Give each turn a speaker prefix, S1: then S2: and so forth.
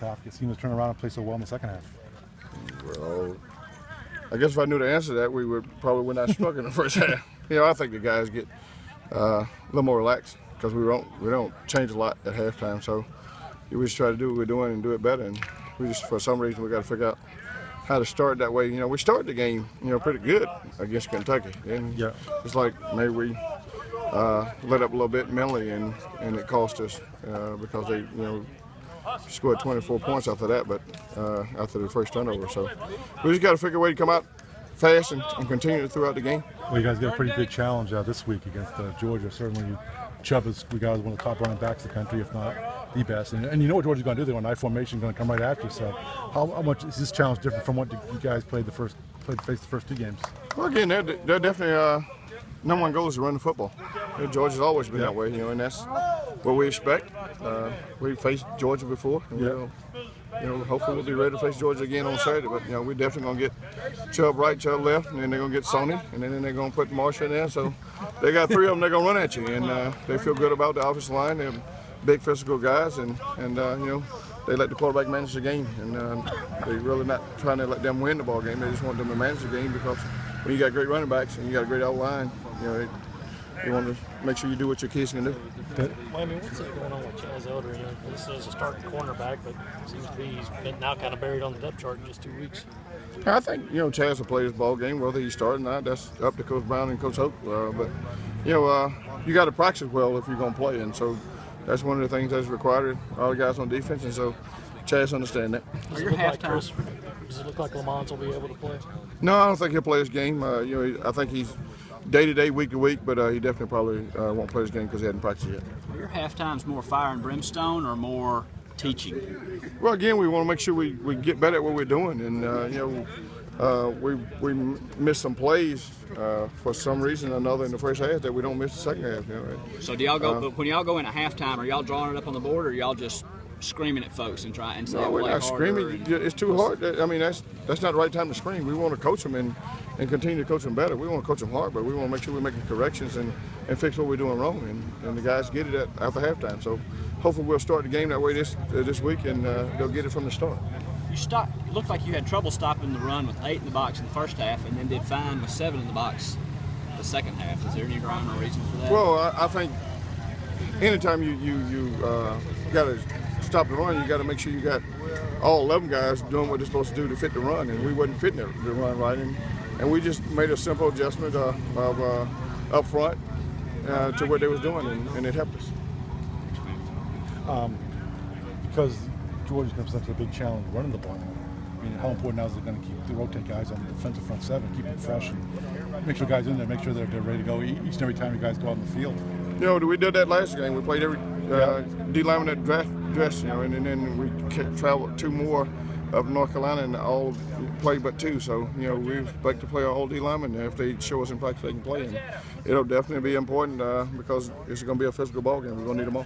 S1: half. You seem to turn around and play so well in the second half.
S2: Well, I guess if I knew the answer to that, we would probably not struggle in the first half. I think the guys get a little more relaxed because we don't change a lot at halftime. So we just try to do what we're doing and do it better. And we just, for some reason, we got to figure out how to start that way. We started the game, pretty good against Kentucky. And it's like maybe we let up a little bit mentally, and it cost us because they, scored 24 points after that, but after the first turnover. So we just got to figure a way to come out fast and continue it throughout the game.
S1: Well, you guys got a pretty big challenge this week against Georgia. Certainly, Chubb is one of the top running backs in the country, if not the best. And you know what Georgia's going to do. They're on I formation, going to come right at you. So how much is this challenge different from what you guys played the first two games?
S2: Well, again, they're definitely number one goal is to run the football. Georgia's always been that way, and that's what we expect. We faced Georgia before, and hopefully we'll be ready to face Georgia again on Saturday. But we're definitely going to get Chubb right, Chubb left, and then they're going to get Sony, and then they're going to put Marshall in there. So they got three of them. They're going to run at you, and they feel good about the offensive line. They're big physical guys, and they let the quarterback manage the game, and they're really not trying to let them win the ball game. They just want them to manage the game because when you got great running backs and you got a great outline, you want to make sure you do what your kids can do.
S3: Well, what's going on with Chaz Elder? This is a starting cornerback, but it seems to be he's been now kind of buried on the depth chart in just 2 weeks.
S2: I think Chaz will play this ball game, whether he's starting or not. That's up to Coach Brown and Coach Hope. But you got to practice well if you're going to play, and so that's one of the things that's required of all the guys on defense, and so Chaz understands that.
S3: Does it look like Lamont will be able to play?
S2: No, I don't think he'll play his game. I think he's day-to-day, week-to-week, but he definitely probably won't play his game because he hadn't practiced yet.
S4: Are your halftimes more fire and brimstone or more teaching?
S2: Well, again, we want to make sure we get better at what we're doing, and we missed some plays for some reason or another in the first half that we don't miss the second half.
S4: So do y'all go when y'all go in at halftime? Are y'all drawing it up on the board, or are y'all just screaming at folks and try and say
S2: no, we're not screaming. It's too hard. I mean, that's not the right time to scream. We want to coach them and continue to coach them better. We want to coach them hard, but we want to make sure we're making corrections and fix what we're doing wrong. And the guys get it after halftime. So hopefully we'll start the game that way this week, and they'll get it from the start.
S4: It looked like you had trouble stopping the run with 8 in the box in the first half, and then did fine with 7 in the box the second half. Is there any rhyme or reason for that?
S2: Well, I think anytime you got to stop the run, you got to make sure you got all 11 guys doing what they're supposed to do to fit the run, and we wasn't fitting the run right, and we just made a simple adjustment of up front to what they was doing, and it helped us.
S1: Because Georgia's going to present a big challenge running the ball. I mean, how important now is it going to keep the rotate guys on the defensive front seven, keep them fresh, and make sure guys in there, make sure they're ready to go each and every time you guys go out in the field.
S2: We did that last game. We played every D lineman that dress, and then we traveled 2 more up North Carolina and all play but 2. So, we expect to play our all D linemen. If they show us in practice they can play, and it'll definitely be important because it's going to be a physical ball game. We're going to need them all.